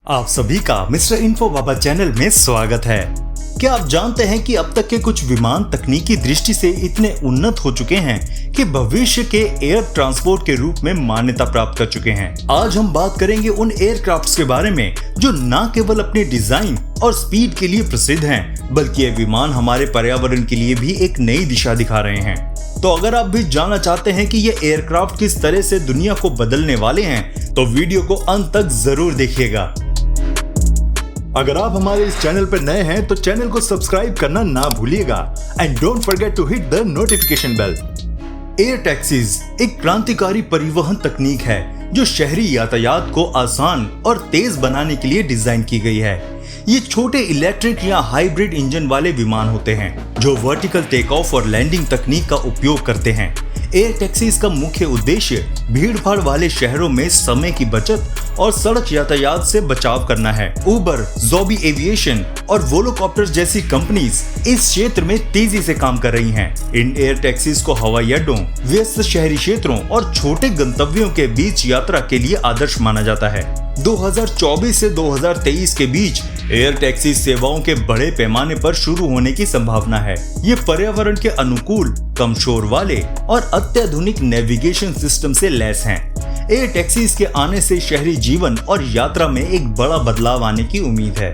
आप सभी का मिस्टर इन्फो बाबा चैनल में स्वागत है। क्या आप जानते हैं कि अब तक के कुछ विमान तकनीकी दृष्टि से इतने उन्नत हो चुके हैं कि भविष्य के एयर ट्रांसपोर्ट के रूप में मान्यता प्राप्त कर चुके हैं। आज हम बात करेंगे उन एयरक्राफ्ट्स के बारे में जो न केवल अपने डिजाइन और स्पीड के लिए प्रसिद्ध हैं, बल्कि ये विमान हमारे पर्यावरण के लिए भी एक नई दिशा दिखा रहे हैं। तो अगर आप भी जानना चाहते हैं कि ये एयरक्राफ्ट किस तरह से दुनिया को बदलने वाले हैं, तो वीडियो को अंत तक जरूर देखिएगा। अगर आप हमारे इस चैनल पर नए हैं तो चैनल को सब्सक्राइब करना ना भूलिएगा and don't forget to hit the notification bell. Air taxis एक क्रांतिकारी परिवहन तकनीक है जो शहरी यातायात को आसान और तेज बनाने के लिए डिजाइन की गई है। ये छोटे इलेक्ट्रिक या हाइब्रिड इंजन वाले विमान होते हैं जो वर्टिकल टेक ऑफ और लैंडिंग तकनीक का उपयोग करते हैं। एयर टैक्सीज का मुख्य उद्देश्य भीड़भाड़ वाले शहरों में समय की बचत और सड़क यातायात से बचाव करना है। उबर, ज़ोबी एविएशन और वोलोकॉप्टर जैसी कंपनीज इस क्षेत्र में तेजी से काम कर रही हैं। इन एयर टैक्सीज को हवाई अड्डों, व्यस्त शहरी क्षेत्रों और छोटे गंतव्यों के बीच यात्रा के लिए आदर्श माना जाता है। 2024 से 2023 के बीच एयर टैक्सी सेवाओं के बड़े पैमाने पर शुरू होने की संभावना है। ये पर्यावरण के अनुकूल, कम शोर वाले और अत्याधुनिक नेविगेशन सिस्टम से लैस हैं। एयर टैक्सीज के आने से शहरी जीवन और यात्रा में एक बड़ा बदलाव आने की उम्मीद है।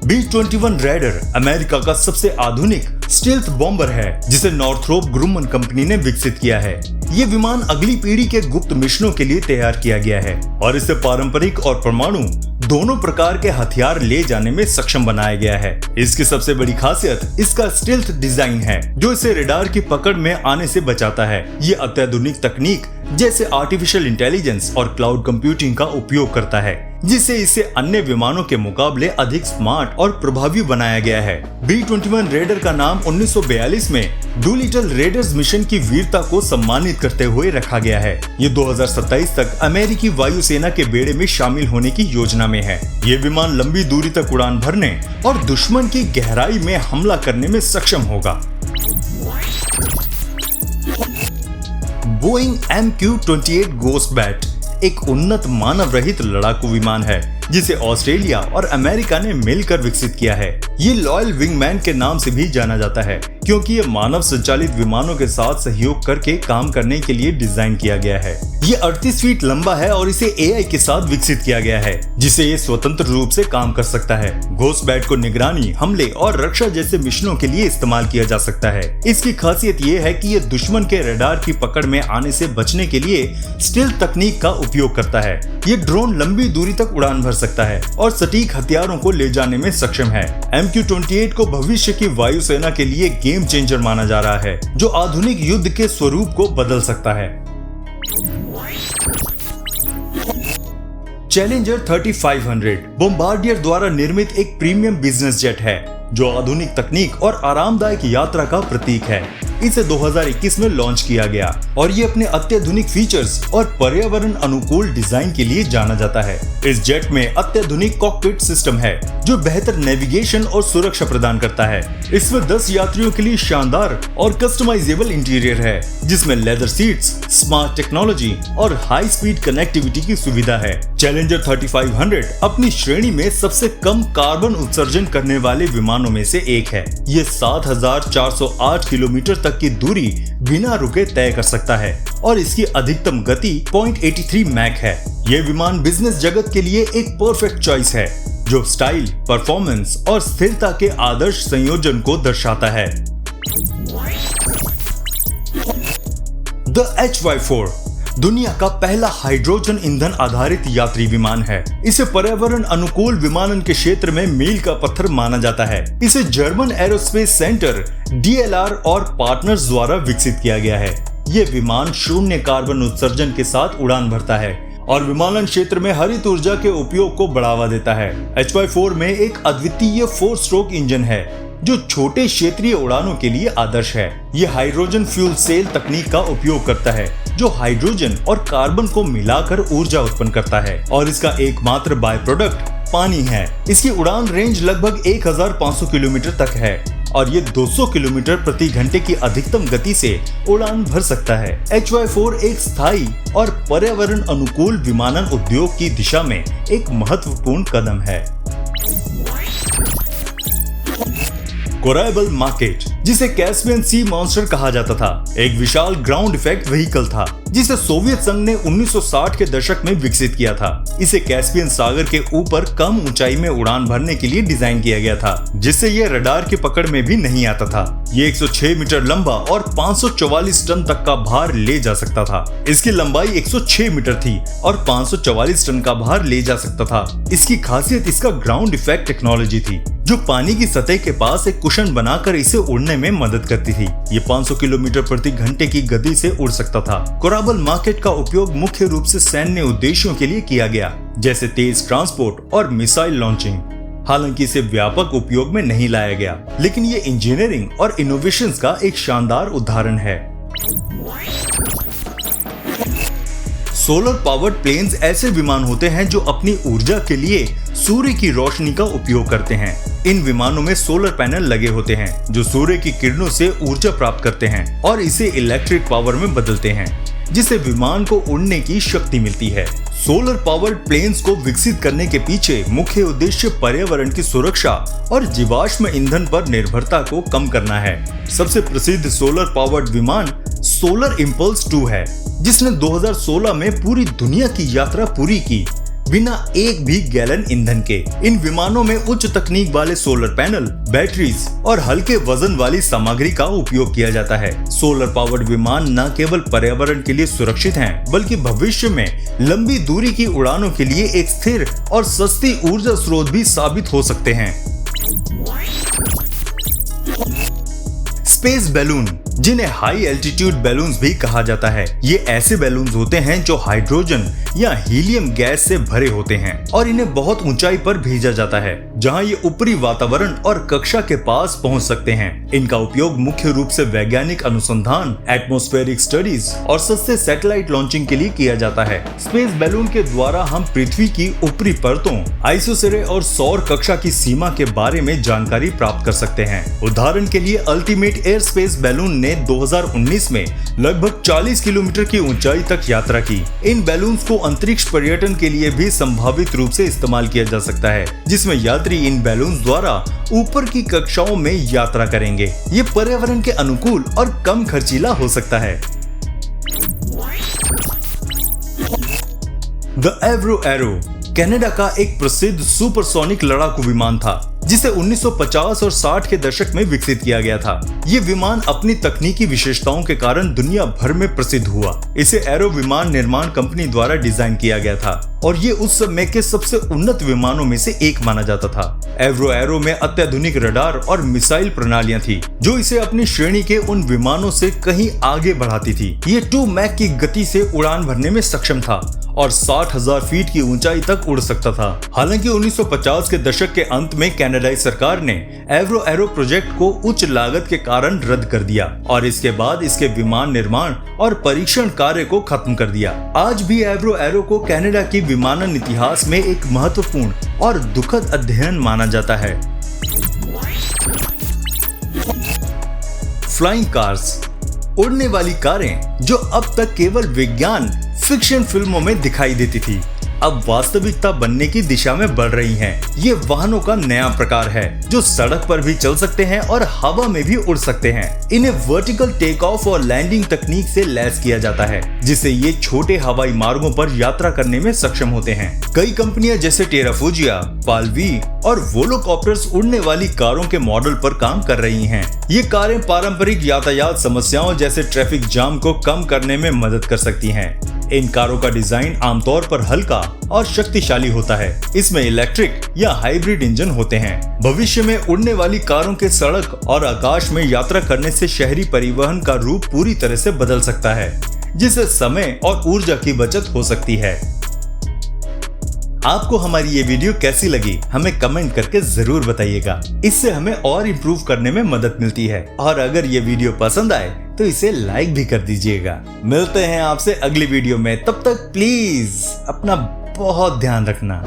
B-21 रेडर अमेरिका का सबसे आधुनिक स्टील्थ बॉम्बर है जिसे नॉर्थरोप ग्रुमन कंपनी ने विकसित किया है। ये विमान अगली पीढ़ी के गुप्त मिशनों के लिए तैयार किया गया है और इसे पारंपरिक और परमाणु दोनों प्रकार के हथियार ले जाने में सक्षम बनाया गया है। इसकी सबसे बड़ी खासियत इसका स्टील्थ डिजाइन है जो इसे रडार की पकड़ में आने से बचाता है। ये अत्याधुनिक तकनीक जैसे आर्टिफिशियल इंटेलिजेंस और क्लाउड कंप्यूटिंग का उपयोग करता है, जिससे इसे अन्य विमानों के मुकाबले अधिक स्मार्ट और प्रभावी बनाया गया है। B-21 रेडर का नाम 1942 में डूलिटल रेडर्स मिशन की वीरता को सम्मानित करते हुए रखा गया है। ये 2027 तक अमेरिकी वायुसेना के बेड़े में शामिल होने की योजना में है। ये विमान लंबी दूरी तक उड़ान भरने और दुश्मन की गहराई में हमला करने में सक्षम होगा। बोइंग MQ-28 घोस्टबैट एक उन्नत मानव रहित लड़ाकू विमान है जिसे ऑस्ट्रेलिया और अमेरिका ने मिलकर विकसित किया है। ये लॉयल विंगमैन के नाम से भी जाना जाता है क्योंकि ये मानव संचालित विमानों के साथ सहयोग करके काम करने के लिए डिजाइन किया गया है। ये 38 फीट लंबा है और इसे AI के साथ विकसित किया गया है जिससे ये स्वतंत्र रूप से काम कर सकता है। घोस्टबैट को निगरानी, हमले और रक्षा जैसे मिशनों के लिए इस्तेमाल किया जा सकता है। इसकी खासियत ये है कि ये दुश्मन के रडार की पकड़ में आने से बचने के लिए स्टील्थ तकनीक का उपयोग करता है। ये ड्रोन लंबी दूरी तक उड़ान भर सकता है और सटीक हथियारों को ले जाने में सक्षम है। MQ-28 को भविष्य की वायुसेना के लिए गेम चेंजर माना जा रहा है जो आधुनिक युद्ध के स्वरूप को बदल सकता है। चैलेंजर 3500 बोम्बार्डियर द्वारा निर्मित एक प्रीमियम बिजनेस जेट है जो आधुनिक तकनीक और आरामदायक यात्रा का प्रतीक है। इसे 2021 में लॉन्च किया गया और ये अपने अत्याधुनिक फीचर्स और पर्यावरण अनुकूल डिजाइन के लिए जाना जाता है। इस जेट में अत्याधुनिक कॉकपिट सिस्टम है जो बेहतर नेविगेशन और सुरक्षा प्रदान करता है। इसमें 10 यात्रियों के लिए शानदार और कस्टमाइजेबल इंटीरियर है जिसमें लेदर सीट्स, स्मार्ट टेक्नोलॉजी और हाई स्पीड कनेक्टिविटी की सुविधा है। चैलेंजर 3500 अपनी श्रेणी में सबसे कम कार्बन उत्सर्जन करने वाले विमानों में से एक है। ये 7408 किलोमीटर तक की दूरी बिना रुके तय कर सकता है और इसकी अधिकतम गति 0.83 मैक है। यह विमान बिजनेस जगत के लिए एक परफेक्ट चॉइस है जो स्टाइल, परफॉर्मेंस और स्थिरता के आदर्श संयोजन को दर्शाता है। The HY-4 दुनिया का पहला हाइड्रोजन ईंधन आधारित यात्री विमान है। इसे पर्यावरण अनुकूल विमानन के क्षेत्र में मील का पत्थर माना जाता है। इसे जर्मन एरोस्पेस सेंटर DLR और पार्टनर्स द्वारा विकसित किया गया है। ये विमान शून्य कार्बन उत्सर्जन के साथ उड़ान भरता है और विमानन क्षेत्र में हरित ऊर्जा के उपयोग को बढ़ावा देता है। HY-4 में एक अद्वितीय 4 स्ट्रोक इंजन है जो छोटे क्षेत्रीय उड़ानों के लिए आदर्श है। ये हाइड्रोजन फ्यूल सेल तकनीक का उपयोग करता है जो हाइड्रोजन और कार्बन को मिलाकर ऊर्जा उत्पन्न करता है और इसका एकमात्र बाय प्रोडक्ट पानी है। इसकी उड़ान रेंज लगभग 1500 किलोमीटर तक है और ये 200 किलोमीटर प्रति घंटे की अधिकतम गति से उड़ान भर सकता है। HY-4 एक स्थायी और पर्यावरण अनुकूल विमानन उद्योग की दिशा में एक महत्वपूर्ण कदम है। कोराबल मार्केट, जिसे कैस्पियन सी मॉन्स्टर कहा जाता था, एक विशाल ग्राउंड इफेक्ट व्हीकल था जिसे सोवियत संघ ने 1960 के दशक में विकसित किया था। इसे कैस्पियन सागर के ऊपर कम ऊंचाई में उड़ान भरने के लिए डिजाइन किया गया था, जिससे यह रडार की पकड़ में भी नहीं आता था। ये 106 मीटर लंबा और 544 टन तक का भार ले जा सकता था। इसकी लंबाई 106 मीटर थी और 544 टन का भार ले जा सकता था। इसकी खासियत इसका ग्राउंड इफेक्ट टेक्नोलॉजी थी, जो पानी की सतह के पास एक कुशन बनाकर इसे उड़ने में मदद करती थी। ये 500 किलोमीटर प्रति घंटे की गति से उड़ सकता था। कोराबल मार्केट का उपयोग मुख्य रूप से सैन्य उद्देश्यों के लिए किया गया, जैसे तेज ट्रांसपोर्ट और मिसाइल लॉन्चिंग। हालांकि इसे व्यापक उपयोग में नहीं लाया गया, लेकिन ये इंजीनियरिंग और इनोवेशंस का एक शानदार उदाहरण है। सोलर पावर्ड प्लेन्स ऐसे विमान होते हैं जो अपनी ऊर्जा के लिए सूर्य की रोशनी का उपयोग करते हैं। इन विमानों में सोलर पैनल लगे होते हैं जो सूर्य की किरणों से ऊर्जा प्राप्त करते हैं और इसे इलेक्ट्रिक पावर में बदलते हैं, जिससे विमान को उड़ने की शक्ति मिलती है। सोलर पावर्ड प्लेन्स को विकसित करने के पीछे मुख्य उद्देश्य पर्यावरण की सुरक्षा और जीवाश्म ईंधन पर निर्भरता को कम करना है। सबसे प्रसिद्ध सोलर पावर्ड विमान सोलर इम्पल्स 2 है, जिसने 2016 में पूरी दुनिया की यात्रा पूरी की बिना एक भी गैलन ईंधन के। इन विमानों में उच्च तकनीक वाले सोलर पैनल, बैटरीज और हल्के वजन वाली सामग्री का उपयोग किया जाता है। सोलर पावर्ड विमान न केवल पर्यावरण के लिए सुरक्षित हैं, बल्कि भविष्य में लंबी दूरी की उड़ानों के लिए एक स्थिर और सस्ती ऊर्जा स्रोत भी साबित हो सकते हैं। स्पेस बैलून, जिन्हें हाई एल्टीट्यूड बैलून्स भी कहा जाता है, ये ऐसे बैलून्स होते हैं जो हाइड्रोजन या हीलियम गैस से भरे होते हैं और इन्हें बहुत ऊंचाई पर भेजा जाता है, जहां ये ऊपरी वातावरण और कक्षा के पास पहुंच सकते हैं। इनका उपयोग मुख्य रूप से वैज्ञानिक अनुसंधान, एटमॉस्फेरिक स्टडीज और सस्ते सैटेलाइट लॉन्चिंग के लिए किया जाता है। स्पेस बैलून के द्वारा हम पृथ्वी की ऊपरी परतों, आइसोसेरे और सौर कक्षा की सीमा के बारे में जानकारी प्राप्त कर सकते हैं। उदाहरण के लिए अल्टीमेट एयर स्पेस बैलून ने 2019 में लगभग 40 किलोमीटर की ऊंचाई तक यात्रा की। इन बैलून्स को अंतरिक्ष पर्यटन के लिए भी संभावित रूप से इस्तेमाल किया जा सकता है, जिसमें यात्री इन बैलून्स द्वारा ऊपर की कक्षाओं में यात्रा करेंगे। ये पर्यावरण के अनुकूल और कम खर्चीला हो सकता है। द एवरो एरो कनाडा का एक प्रसिद्ध सुपरसोनिक लड़ाकू विमान था, जिसे 1950 और 60 के दशक में विकसित किया गया था। ये विमान अपनी तकनीकी विशेषताओं के कारण दुनिया भर में प्रसिद्ध हुआ। इसे एरो विमान निर्माण कंपनी द्वारा डिजाइन किया गया था और ये उस समय के सबसे उन्नत विमानों में से एक माना जाता था। एवरो में अत्याधुनिक रडार और मिसाइल प्रणालियां थी, जो इसे अपनी श्रेणी के उन विमानों से कहीं आगे बढ़ाती थी। ये 2 मैक की गति से उड़ान भरने में सक्षम था और 60,000 फीट की ऊंचाई तक उड़ सकता था। हालांकि 1950 के दशक के अंत में कनाडाई सरकार ने एवरो प्रोजेक्ट को उच्च लागत के कारण रद्द कर दिया और इसके बाद इसके विमान निर्माण और परीक्षण कार्य को खत्म कर दिया। आज भी एवरो को कनाडा की विमानन इतिहास में एक महत्वपूर्ण और दुखद अध्ययन माना जाता है। फ्लाइंग कार्स, उड़ने वाली कारें जो अब तक केवल विज्ञान फिक्शन फिल्मों में दिखाई देती थी, अब वास्तविकता बनने की दिशा में बढ़ रही हैं। ये वाहनों का नया प्रकार है जो सड़क पर भी चल सकते हैं और हवा में भी उड़ सकते हैं। इन्हें वर्टिकल टेक ऑफ और लैंडिंग तकनीक से लैस किया जाता है, जिससे ये छोटे हवाई मार्गों पर यात्रा करने में सक्षम होते हैं। कई कंपनियां जैसे टेराफूजिया, पालवी और वोलोकॉप्टर्स उड़ने वाली कारों के मॉडल पर काम कर रही हैं। ये कारें पारंपरिक यातायात समस्याओं जैसे ट्रैफिक जाम को कम करने में मदद कर सकती हैं। इन कारों का डिजाइन आमतौर पर हल्का और शक्तिशाली होता है। इसमें इलेक्ट्रिक या हाइब्रिड इंजन होते हैं। भविष्य में उड़ने वाली कारों के सड़क और आकाश में यात्रा करने से शहरी परिवहन का रूप पूरी तरह से बदल सकता है, जिससे समय और ऊर्जा की बचत हो सकती है। आपको हमारी ये वीडियो कैसी लगी हमें कमेंट करके जरूर बताइएगा। इससे हमें और इम्प्रूव करने में मदद मिलती है। और अगर ये वीडियो पसंद आए तो इसे लाइक भी कर दीजिएगा। मिलते हैं आपसे अगली वीडियो में, तब तक प्लीज अपना बहुत ध्यान रखना।